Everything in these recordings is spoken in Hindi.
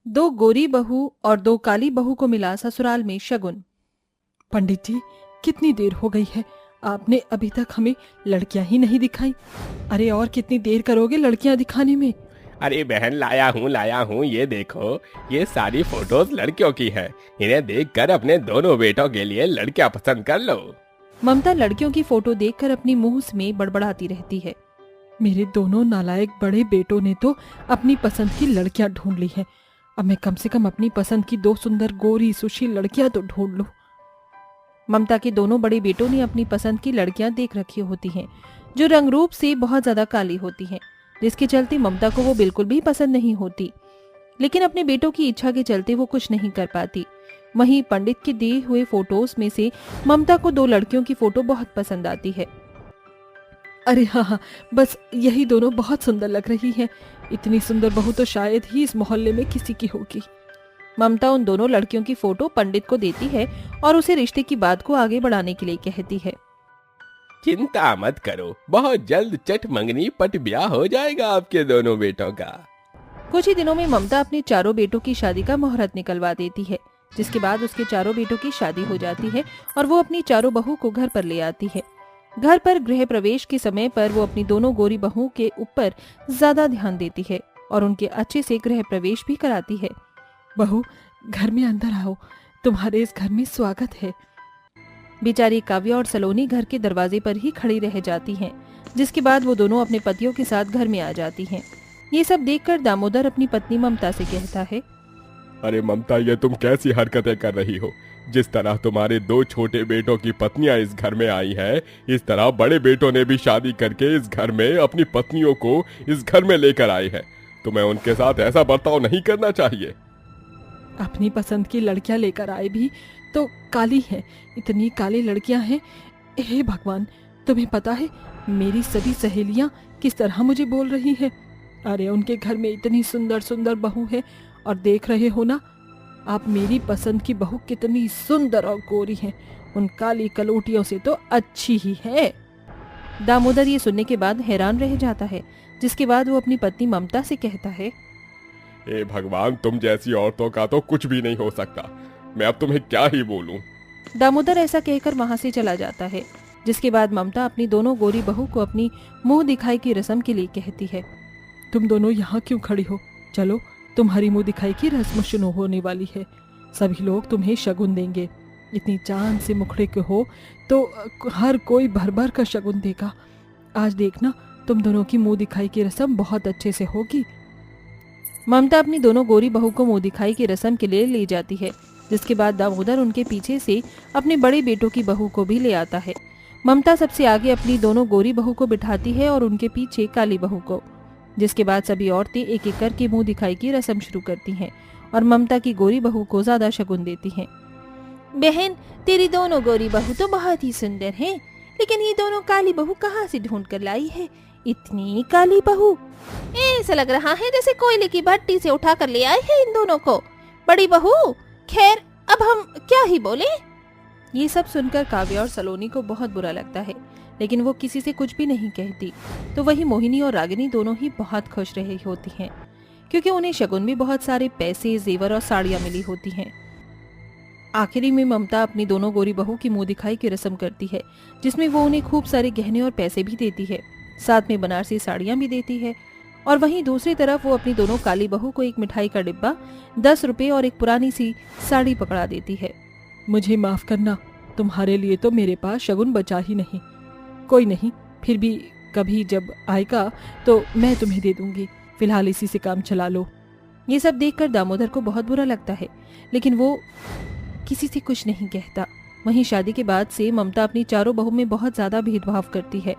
दो गोरी बहू और दो काली बहू को मिला ससुराल में शगुन। पंडित जी, कितनी देर हो गई है, आपने अभी तक हमें लड़कियां ही नहीं दिखाई। अरे और कितनी देर करोगे लड़कियां दिखाने में। अरे बहन, लाया हूँ, ये देखो। ये सारी फोटोज लड़कियों की है। इन्हें देखकर अपने दोनों बेटों के लिए लड़कियां पसंद कर लो। ममता लड़कियों की फोटो देखकर अपनी मुंह में बड़बड़ाती रहती है। मेरे दोनों नालायक बड़े बेटों ने तो अपनी पसंद की लड़कियां ढूंढ ली हैं। अब मैं कम से कम अपनी पसंद की दो सुंदर गोरी सुशील लड़कियां तो ढूंढ लूं। ममता के दोनों बड़े बेटों ने अपनी पसंद की लड़कियां देख रखी होती हैं, जो रंग रूप से बहुत ज्यादा काली होती हैं, जिसके चलते ममता को वो बिल्कुल भी पसंद नहीं होती। लेकिन अपने बेटों की इच्छा के चलते वो कुछ नहीं कर पाती। वहीं पंडित के दिए हुए फोटोज में से ममता को दो लड़कियों की फोटो बहुत पसंद आती है। अरे हाँ हाँ, बस यही दोनों बहुत सुंदर लग रही हैं। इतनी सुंदर बहू तो शायद ही इस मोहल्ले में किसी की होगी। ममता उन दोनों लड़कियों की फोटो पंडित को देती है और उसे रिश्ते की बात को आगे बढ़ाने के लिए कहती है। चिंता मत करो, बहुत जल्द चट मंगनी पट ब्याह हो जाएगा आपके दोनों बेटों का। कुछ ही दिनों में ममता अपने चारों बेटों की शादी का मुहूर्त निकलवा देती है, जिसके बाद उसके चारों बेटों की शादी हो जाती है और वो अपनी चारों बहू को घर पर ले आती है। घर पर गृह प्रवेश के समय पर वो अपनी दोनों गोरी बहुओं के ऊपर ज्यादा ध्यान देती है और उनके अच्छे से गृह प्रवेश भी कराती है। बहू, घर में अंदर आओ, तुम्हारे इस घर में स्वागत है। बेचारी काव्या और सलोनी घर के दरवाजे पर ही खड़ी रह जाती हैं, जिसके बाद वो दोनों अपने पतियों के साथ घर में आ जाती हैं। ये सब देखकर दामोदर अपनी पत्नी ममता से कहता है, अरे ममता, ये तुम कैसी हरकतें कर रही हो। जिस तरह तुम्हारे दो छोटे बेटों की पत्नियां इस घर में आई है, इस तरह बड़े बेटों ने भी शादी करके इस घर में अपनी पत्नियों को इस घर में लेकर आए हैं। तुम्हें उनके साथ ऐसा बर्ताव नहीं करना चाहिए। अपनी पसंद की लड़कियां लेकर आए भी तो काली हैं। इतनी काली लड़कियां हैं। हे भगवान, तुम्हें पता है मेरी सभी सहेलियां किस तरह मुझे बोल रही हैं। अरे उनके घर में इतनी सुंदर सुंदर बहू है और देख रहे हो ना आप, मेरी पसंद की बहू कितनी सुंदर और गोरी है। उन काली कलोटियों से तो अच्छी ही है। दामोदर ये सुनने के बाद हैरान रह जाता है, जिसके बाद वो अपनी पत्नी ममता से कहता है, हे भगवान, तुम जैसी औरतों का तो कुछ भी नहीं हो सकता। मैं अब तुम्हें क्या ही बोलूं। दामोदर ऐसा कहकर वहां से चला जाता है, जिसके बाद ममता अपनी दोनों गोरी बहू को अपनी मुंह दिखाई की रस्म के लिए कहती है। तुम दोनों यहाँ क्यों खड़ी हो? चलो, तुम्हारी मुंह दिखाई की रस्म शुरू होने वाली है। सभी लोग तुम्हें शगुन देंगे। इतनी चांद से मुखड़े के हो तो हर कोई भर भर का शगुन देगा। आज देखना, तुम दोनों की मुंह दिखाई की रस्म बहुत अच्छे से होगी। ममता अपनी दोनों गोरी बहू को मुंह दिखाई की रस्म के लिए ले जाती है, जिसके बाद दामोदर उनके पीछे से अपने बड़े बेटों की बहू को भी ले आता है। ममता सबसे आगे अपनी दोनों गोरी बहू को बिठाती है और उनके पीछे काली बहू को, जिसके बाद सभी औरतें एक एक करके मुंह दिखाई की रस्म शुरू करती हैं और ममता की गोरी बहू को ज्यादा शगुन देती हैं। बहन, तेरी दोनों गोरी बहू तो बहुत ही सुंदर हैं, लेकिन ये दोनों काली बहू कहाँ से ढूंढ कर लाई है? इतनी काली बहू, ऐसा लग रहा है जैसे कोयले की भट्टी से उठा कर ले आए हैं इन दोनों को। बड़ी बहू, खैर अब हम क्या ही बोले। ये सब सुनकर काव्या और सलोनी को बहुत बुरा लगता है, लेकिन वो किसी से कुछ भी नहीं कहती। तो वही मोहिनी और रागिनी दोनों ही बहुत खुश रही होती हैं, क्योंकि उन्हें शगुन में बहुत सारे पैसे, जेवर और साड़ियां मिली होती हैं। आखिरी में ममता अपनी दोनों गोरी बहू की मुंह दिखाई की रस्म करती है, जिसमें वो उन्हें खूब सारे गहने और पैसे भी देती है, साथ में बनारसी साड़ियां भी देती है। और वहीं दूसरी तरफ वो अपनी दोनों काली बहू को एक मिठाई का डिब्बा, 10 रुपए और एक पुरानी सी साड़ी पकड़ा देती है। मुझे माफ करना, तुम्हारे लिए तो मेरे पास शगुन बचा ही नहीं। कोई नहीं, फिर भी कभी जब आएगा तो मैं तुम्हें दे दूंगी। फिलहाल इसी से काम चला लो। ये सब देखकर दामोदर को बहुत बुरा लगता है, लेकिन वो किसी से कुछ नहीं कहता। वहीं शादी के बाद से ममता अपनी चारों बहू में बहुत ज्यादा भेदभाव करती है।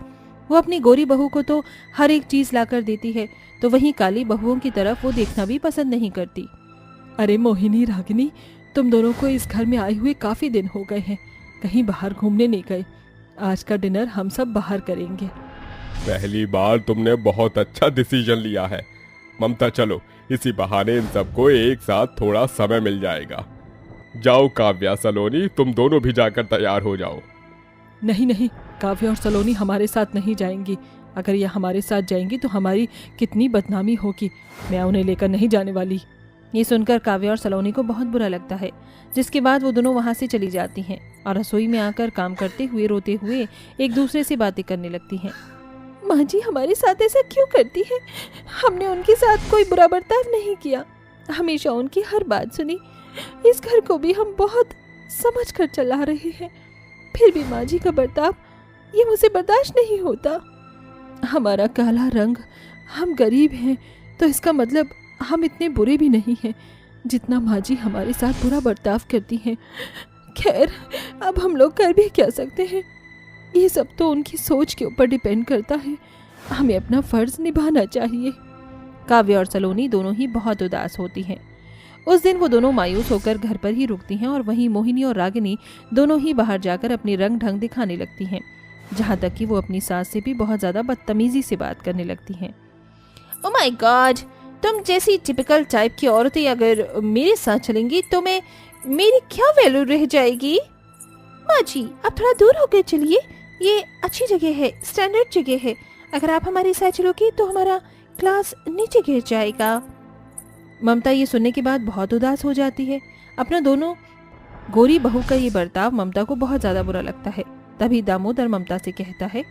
वो अपनी गोरी बहू को तो हर एक चीज लाकर देती है, तो वहीं काली बहुओं की तरफ वो देखना भी पसंद नहीं करती। अरे मोहिनी, रागिनी, तुम दोनों को इस घर में आए हुए काफी दिन हो गए हैं, कहीं बाहर घूमने नहीं गए। आज का डिनर हम सब बाहर करेंगे। पहली बार तुमने बहुत अच्छा डिसीजन लिया है ममता। चलो, इसी बहाने इन सबको एक साथ थोड़ा समय मिल जाएगा। जाओ काव्या, सलोनी, तुम दोनों भी जाकर तैयार हो जाओ। नहीं नहीं, काव्या और सलोनी हमारे साथ नहीं जाएंगी। अगर ये हमारे साथ जाएंगी तो हमारी कितनी बदनामी होगी। मैं उन्हें लेकर नहीं जाने वाली। ये सुनकर काव्य और सलोनी को बहुत बुरा लगता है, जिसके बाद वो दोनों वहां से चली जाती हैं और रसोई में आकर काम करते हुए रोते हुए एक दूसरे से बातें करने लगती हैं। माँ जी हमारे साथ ऐसा क्यों करती है? हमने उनके साथ कोई बुरा बर्ताव नहीं किया, हमेशा उनकी हर बात सुनी। इस घर को भी हम बहुत समझ कर चला रहे हैं, फिर भी माँ जी का बर्ताव ये मुझे बर्दाश्त नहीं होता। हमारा काला रंग, हम गरीब हैं, तो इसका मतलब हम इतने बुरे भी नहीं हैं जितना माँ जी हमारे साथ बुरा बर्ताव करती हैं। खैर अब हम लोग कर भी क्या सकते हैं, ये सब तो उनकी सोच के ऊपर डिपेंड करता है। हमें अपना फर्ज निभाना चाहिए। काव्य और सलोनी दोनों ही बहुत उदास होती हैं। उस दिन वो दोनों मायूस होकर घर पर ही रुकती हैं और वहीं मोहिनी और रागिनी दोनों ही बाहर जाकर अपनी रंग ढंग दिखाने लगती हैं, जहाँ तक कि वो अपनी सास से भी बहुत ज़्यादा बदतमीजी से बात करने लगती हैं। ओह माय गॉड, तुम जैसी टिपिकल टाइप की औरतें अगर मेरे साथ चलेंगी तो मेरी क्या वैल्यू रह जाएगी? माँ जी आप थोड़ा दूर होकर चलिए, ये अच्छी जगह है, स्टैंडर्ड जगह है। अगर आप हमारे साथ चलोगी तो हमारा क्लास नीचे गिर जाएगा। ममता ये सुनने के बाद बहुत उदास हो जाती है। अपना दोनों गोरी बहू का ये बर्ताव ममता को बहुत ज्यादा बुरा लगता है। तभी दामोदर ममता से कहता है,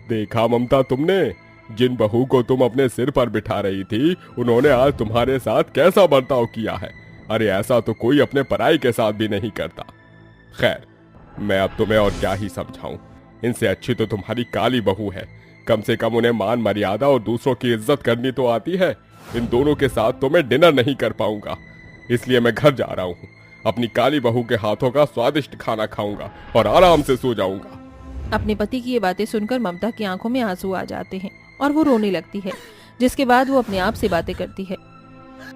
देखा ममता, तुमने जिन बहू को तुम अपने सिर पर बिठा रही थी उन्होंने आज तुम्हारे साथ कैसा बर्ताव किया है। अरे ऐसा तो कोई अपने पराई के साथ भी नहीं करता। खैर मैं अब तुम्हें और क्या ही समझाऊं, इनसे अच्छी तो तुम्हारी काली बहू है। कम से कम उन्हें मान मर्यादा और दूसरों की इज्जत करनी तो आती है। इन दोनों के साथ तो मैं डिनर नहीं कर पाऊंगा, इसलिए मैं घर जा रहा हूँ। अपनी काली बहू के हाथों का स्वादिष्ट खाना खाऊंगा और आराम से सो जाऊंगा। अपने पति की ये बातें सुनकर ममता की आंखों में आंसू आ जाते हैं और वो रोने लगती है, जिसके बाद वो अपने आप से बातें करती है।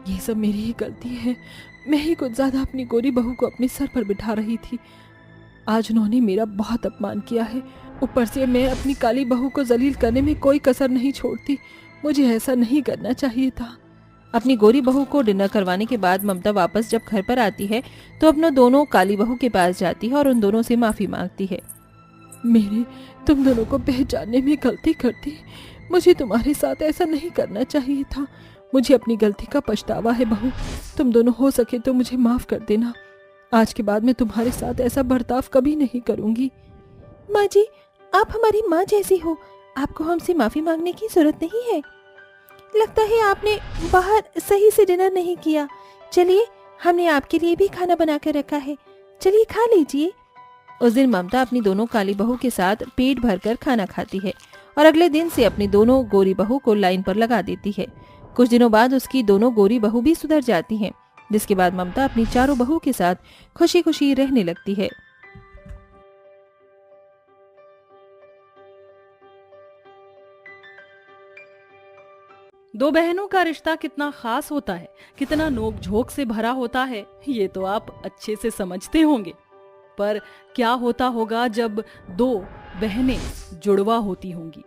ये सब मेरी ही गलती है, मैं ही कुछ ज्यादा अपनी गोरी बहू को अपने सर पर बिठा रही थी। आज उन्होंने मेरा बहुत अपमान किया है, ऊपर से मैं अपनी काली बहू को जलील करने में कोई कसर नहीं छोड़ती। मुझे ऐसा नहीं करना चाहिए था। अपनी गोरी बहू को डिनर करवाने के बाद ममता वापस जब घर पर आती है तो अपना दोनों काली बहू के पास जाती है और उन दोनों से माफी मांगती है। मेरे तुम दोनों को पहचानने में गलती कर दी, मुझे तुम्हारे साथ ऐसा नहीं करना चाहिए था। मुझे अपनी गलती का पछतावा है बहू, तुम दोनों हो सके तो मुझे माफ कर देना। आज के बाद मैं तुम्हारे साथ ऐसा बर्ताव कभी नहीं करूंगी। माँ जी आप हमारी माँ जैसी हो, आपको हमसे माफी मांगने की जरूरत नहीं है। लगता है आपने बाहर सही से डिनर नहीं किया। चलिए हमने आपके लिए भी खाना बना कर रखा है, चलिए खा लीजिए। उस दिन ममता अपनी दोनों काली बहू के साथ पेट भरकर खाना खाती है और अगले दिन से अपनी दोनों गोरी बहू को लाइन पर लगा देती है। कुछ दिनों बाद उसकी दोनों गोरी बहू भी सुधर जाती हैं, जिसके बाद ममता अपनी चारों बहू के साथ खुशी खुशी रहने लगती है। दो बहनों का रिश्ता कितना खास होता है, कितना नोक झोंक से भरा होता है, ये तो आप अच्छे से समझते होंगे। पर क्या होता होगा जब दो बहनें जुड़वा होती होंगी।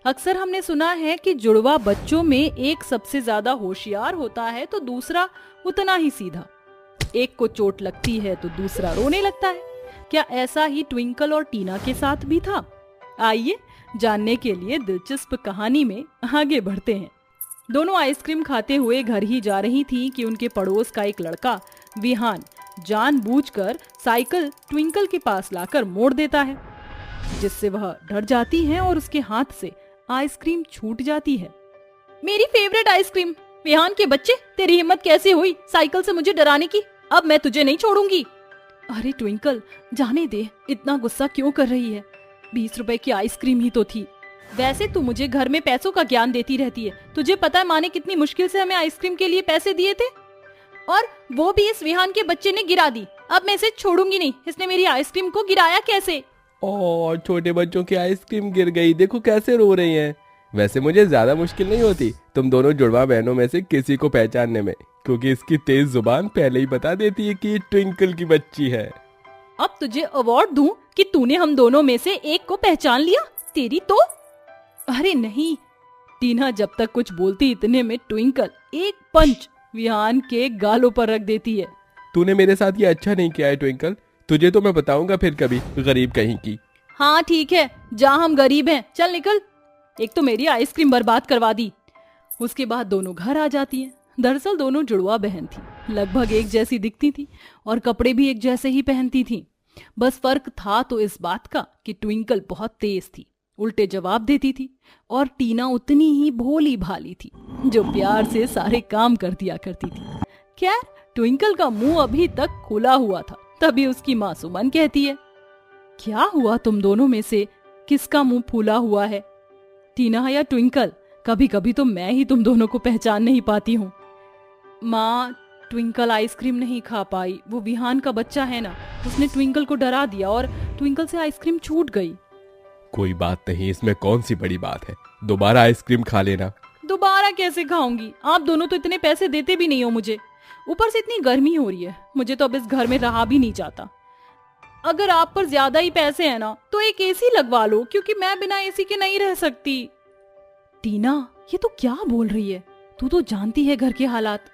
अक्सर हमने सुना है कि जुड़वा बच्चों में एक सबसे ज्यादा होशियार होता है तो दूसरा उतना ही सीधा। एक को चोट लगती है तो दूसरा रोने लगता है। क्या ऐसा ही ट्विंकल और टीना के साथ भी था? आइए जानने के लिए दिलचस्प कहानी में आगे बढ़ते हैं। दोनों आइसक्रीम खाते हुए घर ही जा रही थी कि उनके पड़ोस का एक लड़का विहान जानबूझकर साइकिल ट्विंकल के पास लाकर मोड़ देता है, जिससे वह डर जाती है और उसके हाथ से आइसक्रीम छूट जाती है। मेरी फेवरेट आइसक्रीम। विहान के बच्चे, तेरी हिम्मत कैसे हुई साइकिल से मुझे डराने की? अब मैं तुझे नहीं छोड़ूंगी। अरे ट्विंकल जाने दे, इतना गुस्सा क्यों कर रही है? 20 रुपए की आइसक्रीम ही तो थी। वैसे तू मुझे घर में पैसों का ज्ञान देती रहती है। तुझे पता है माँ ने कितनी मुश्किल से हमें आइसक्रीम के लिए पैसे दिए थे, और वो भी इस विहान के बच्चे ने गिरा दी। अब मैं इसे छोड़ूंगी नहीं। इसने मेरी आइसक्रीम को गिराया कैसे? और छोटे बच्चों की आइसक्रीम गिर गई, देखो कैसे रो रही हैं। वैसे मुझे ज्यादा मुश्किल नहीं होती तुम दोनों जुड़वा बहनों में से किसी को पहचानने में, क्योंकि इसकी तेज जुबान पहले ही बता देती है कि ये ट्विंकल की बच्ची है। अब तुझे अवार्ड दूं कि तूने हम दोनों में से एक को पहचान लिया। तेरी तो। अरे नहीं, टीना जब तक कुछ बोलती इतने में ट्विंकल एक पंच विहान के गालों पर रख देती है। तूने मेरे साथ ये अच्छा नहीं किया है ट्विंकल, तुझे तो मैं बताऊंगा फिर कभी, गरीब कहीं की। हाँ ठीक है, जहाँ हम गरीब हैं, चल निकल। एक तो मेरी आइसक्रीम बर्बाद करवा दी। उसके बाद दोनों घर आ जाती हैं। दरअसल दोनों जुड़वा बहन थी। लगभग एक जैसी दिखती थी और कपड़े भी एक जैसे ही पहनती थी। बस फर्क था तो इस बात का कि ट्विंकल बहुत तेज थी, उल्टे जवाब देती थी, और टीना उतनी ही भोली भाली थी जो प्यार से सारे काम कर दिया करती थी। खैर, ट्विंकल का मुंह अभी तक खुला हुआ था, तभी उसकी माँ सुमन कहती है, क्या हुआ तुम दोनों में से किसका मुंह फूला हुआ है? टीना या ट्विंकल? कभी कभी तो मैं ही तुम दोनों को पहचान नहीं पाती हूँ। माँ, ट्विंकल आइसक्रीम नहीं खा पाई। वो विहान का बच्चा है ना, उसने ट्विंकल को डरा दिया और ट्विंकल से आइसक्रीम छूट गई। कोई बात नहीं, इसमें कौन सी बड़ी बात है, दोबारा आइसक्रीम खा लेना। दोबारा कैसे खाऊंगी? आप दोनों तो इतने पैसे देते भी नहीं हो मुझे, ऊपर से इतनी गर्मी हो रही है, मुझे तो अब इस घर में रहा भी नहीं जाता। अगर आप पर ज्यादा ही पैसे हैं ना तो एक एसी लगवा लो, क्योंकि मैं बिना एसी के नहीं रह सकती। टीना, ये तो क्या बोल रही है? तू तो जानती है घर के हालात,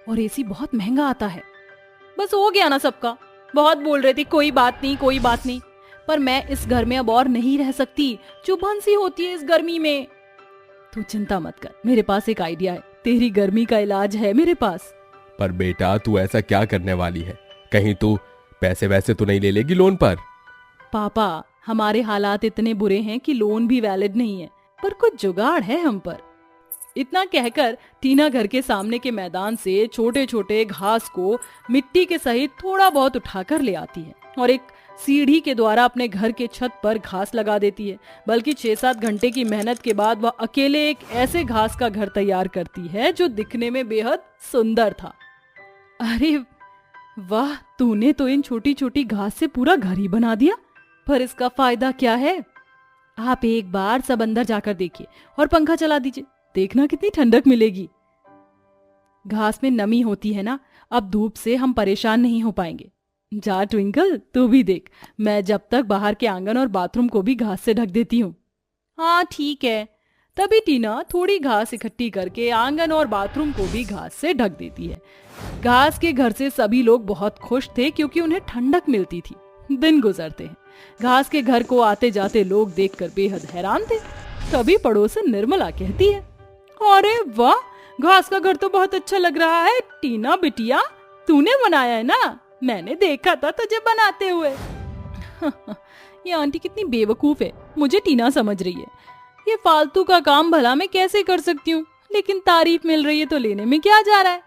और एसी बहुत महंगा आता है। बस हो गया ना सबका, बहुत बोल रहे थे कोई बात नहीं कोई बात नहीं, पर मैं इस घर में अब और नहीं रह सकती। चुभन सी होती है इस गर्मी में। तू चिंता मत कर, मेरे पास एक आइडिया है, तेरी गर्मी का इलाज है मेरे पास। पर बेटा, तू ऐसा क्या करने वाली है? कहीं तू पैसे वैसे तो नहीं ले लेगी लोन पर? पापा, हमारे हालात इतने बुरे हैं कि लोन भी वैलिड नहीं है, पर कुछ जुगाड़ है हम पर। इतना कहकर टीना घर के सामने के मैदान से छोटे छोटे घास को मिट्टी के सहित थोड़ा बहुत उठाकर ले आती है और एक सीढ़ी के द्वारा अपने घर के छत पर घास लगा देती है। बल्कि 6-7 घंटे की मेहनत के बाद वह अकेले एक ऐसे घास का घर तैयार करती है जो दिखने में बेहद सुंदर था। अरे वाह, तूने तो इन छोटी छोटी घास से पूरा घर ही बना दिया। पर इसका फायदा क्या है? आप एक बार सब अंदर जाकर देखिए और पंखा चला दीजिए, देखना कितनी ठंडक मिलेगी। घास में नमी होती है ना, अब धूप से हम परेशान नहीं हो पाएंगे। जा ट्विंकल, तू भी देख, मैं जब तक बाहर के आंगन और बाथरूम को भी घास से ढक देती हूँ। हाँ ठीक है। तभी टीना थोड़ी घास इकट्ठी करके आंगन और बाथरूम को भी घास से ढक देती है। घास के घर से सभी लोग बहुत खुश थे क्योंकि उन्हें ठंडक मिलती थी। दिन गुजरते हैं, घास के घर को आते जाते लोग देखकर बेहद हैरान थे। तभी पड़ोसन निर्मला कहती है, अरे वाह, घास का घर तो बहुत अच्छा लग रहा है। टीना बिटिया, तूने बनाया है ना? मैंने देखा था तुझे बनाते हुए। ये आंटी कितनी बेवकूफ है, मुझे टीना समझ रही है। ये फालतू का काम भला मैं कैसे कर सकती हूँ, लेकिन तारीफ मिल रही है तो लेने में क्या जा रहा है।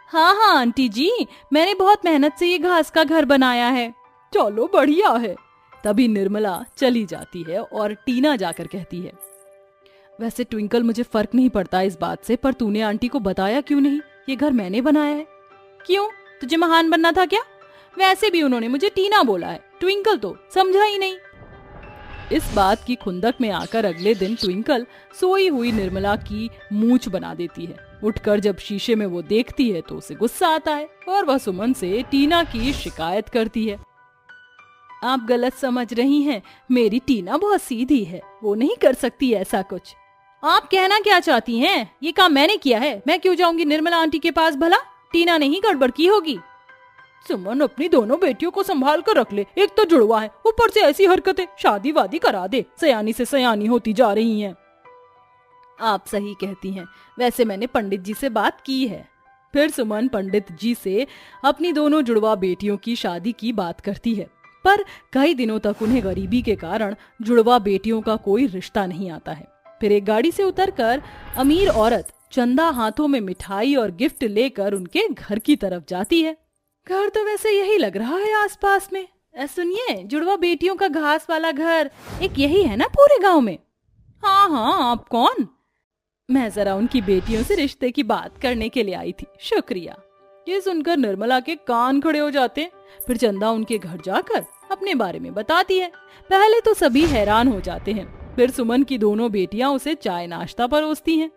हाँ हाँ आंटी जी, मैंने बहुत मेहनत से ये घास का घर बनाया है। चलो बढ़िया है। तभी निर्मला चली जाती है और टीना जाकर कहती है, वैसे ट्विंकल, मुझे फर्क नहीं पड़ता इस बात से, पर तूने आंटी को बताया क्यों नहीं? ये घर मैंने बनाया है। क्यों, तुझे महान बनना था क्या? वैसे भी उन्होंने मुझे टीना बोला है, ट्विंकल तो समझा ही नहीं। इस बात की खुंदक में आकर अगले दिन ट्विंकल सोई हुई निर्मला की मूंछ बना देती है। उठकर जब शीशे में वो देखती है तो उसे गुस्सा आता है और वह सुमन से टीना की शिकायत करती है। आप गलत समझ रही हैं, मेरी टीना बहुत सीधी है, वो नहीं कर सकती ऐसा कुछ। आप कहना क्या चाहती हैं? ये काम मैंने किया है, मैं क्यों जाऊंगी निर्मला आंटी के पास? भला टीना ने ही गड़बड़ की होगी। सुमन अपनी दोनों बेटियों को संभाल कर रख ले, एक तो जुड़वा है, ऊपर से ऐसी हरकतें, शादी वादी करा दे, सयानी से सयानी होती जा रही हैं। आप सही कहती हैं, वैसे मैंने पंडित जी से बात की है। फिर सुमन पंडित जी से अपनी दोनों जुड़वा बेटियों की शादी की बात करती है, पर कई दिनों तक उन्हें गरीबी के कारण जुड़वा बेटियों का कोई रिश्ता नहीं आता है। फिर एक गाड़ी से उतरकर अमीर औरत चंदा हाथों में मिठाई और गिफ्ट लेकर उनके घर की तरफ जाती है। घर तो वैसे यही लग रहा है आसपास में। सुनिए, जुड़वा बेटियों का घास वाला घर एक यही है ना पूरे गांव में? हाँ हाँ, आप कौन? मैं जरा उनकी बेटियों से रिश्ते की बात करने के लिए आई थी। शुक्रिया। ये सुनकर निर्मला के कान खड़े हो जाते हैं। फिर चंदा उनके घर जाकर अपने बारे में बताती है। पहले तो सभी हैरान हो जाते हैं, फिर सुमन की दोनों बेटियां उसे चाय नाश्ता परोसती हैं।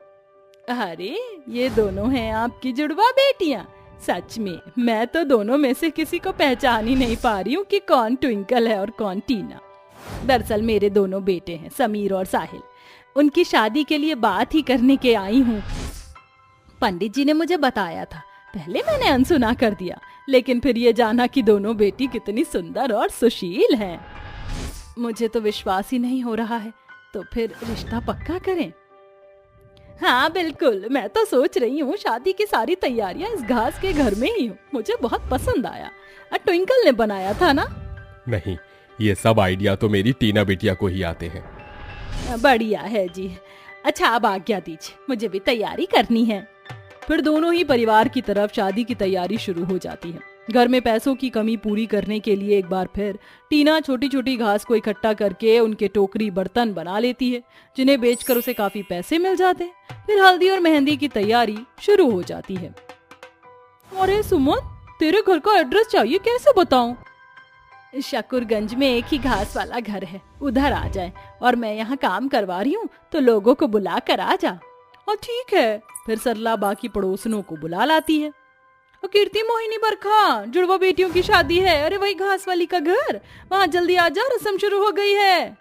अरे ये दोनों हैं आपकी जुड़वा बेटियां? सच में मैं तो दोनों में से किसी को पहचान ही नहीं पा रही हूँ कि कौन ट्विंकल है और कौन टीना। दरअसल मेरे दोनों बेटे हैं, समीर और साहिल। उनकी शादी के लिए बात ही करने के आई हूँ। पंडित जी ने मुझे बताया था, पहले मैंने अनसुना कर दिया, लेकिन फिर ये जाना कि दोनों बेटी कितनी सुंदर और सुशील हैं। मुझे तो विश्वास ही नहीं हो रहा है, तो फिर रिश्ता पक्का करें? हाँ बिल्कुल, मैं तो सोच रही हूँ शादी की सारी तैयारियाँ इस घास के घर में ही हो। मुझे बहुत पसंद आया। ट्विंकल ने बनाया था ना? नहीं, ये सब आइडिया तो मेरी टीना बिटिया को ही आते हैं। बढ़िया है जी। अच्छा अब आज्ञा दीजिए, मुझे भी तैयारी करनी है। फिर दोनों ही परिवार की तरफ शादी की तैयारी शुरू हो जाती है। घर में पैसों की कमी पूरी करने के लिए एक बार फिर टीना छोटी छोटी घास को इकट्ठा करके उनके टोकरी बर्तन बना लेती है, जिन्हें बेचकर उसे काफी पैसे मिल जाते हैं। फिर हल्दी और मेहंदी की तैयारी शुरू हो जाती है। अरे सुमन, तेरे घर का एड्रेस चाहिए, कैसे बताऊं? शकरगंज में एक ही घास वाला घर है, उधर आ जाए। और मैं यहाँ काम करवा रही हूँ तो लोगों को बुला कर आ जा। और ठीक है। फिर सरला बाकी पड़ोसनों को बुला लाती है। कीर्ति, मोहिनी, बरखा, जुड़वा बेटियों की शादी है। अरे वही घास वाली का घर, वहाँ जल्दी आ जा, रस्म शुरू हो गई है।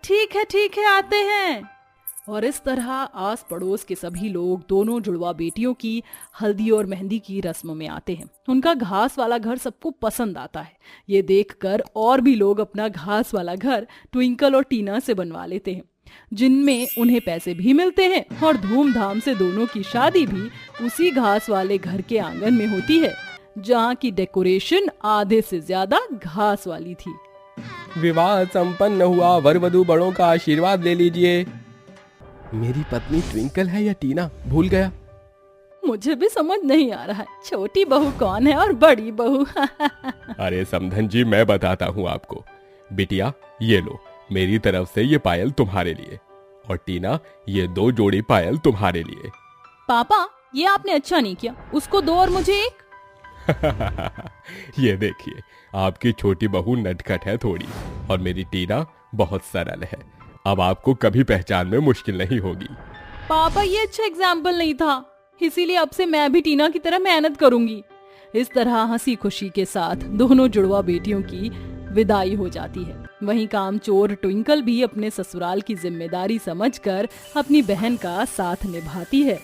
ठीक है आते हैं। और इस तरह आस पड़ोस के सभी लोग दोनों जुड़वा बेटियों की हल्दी और मेहंदी की रस्म में आते हैं। उनका घास वाला घर सबको पसंद आता है। ये देखकर और भी लोग अपना घास वाला घर ट्विंकल और टीना से बनवा लेते हैं, जिनमें उन्हें पैसे भी मिलते हैं। और धूमधाम से दोनों की शादी भी उसी घास वाले घर के आंगन में होती है, जहाँ की डेकोरेशन आधे से ज्यादा घास वाली थी। विवाह संपन्न हुआ, वर वधू बड़ों का आशीर्वाद ले लीजिए। मेरी पत्नी ट्विंकल है या टीना, भूल गया। मुझे भी समझ नहीं आ रहा है, छोटी बहू कौन है और बड़ी बहू? अरे समधन जी, मैं बताता हूँ आपको। बिटिया, ये लो, मेरी तरफ से ये पायल तुम्हारे लिए। और टीना, ये 2 जोड़ी पायल तुम्हारे लिए। पापा, ये आपने अच्छा नहीं किया, उसको 2 और मुझे 1। ये देखिए, आपकी छोटी बहू नटखट है थोड़ी, और मेरी टीना बहुत सरल है। अब आपको कभी पहचान में मुश्किल नहीं होगी। पापा, ये अच्छा एग्जाम्पल नहीं था, इसीलिए अब से मैं भी टीना की तरह मेहनत करूंगी। इस तरह हंसी खुशी के साथ दोनों जुड़वा बेटियों की विदाई हो जाती है। वहीं कामचोर ट्विंकल भी अपने ससुराल की जिम्मेदारी समझकर अपनी बहन का साथ निभाती है।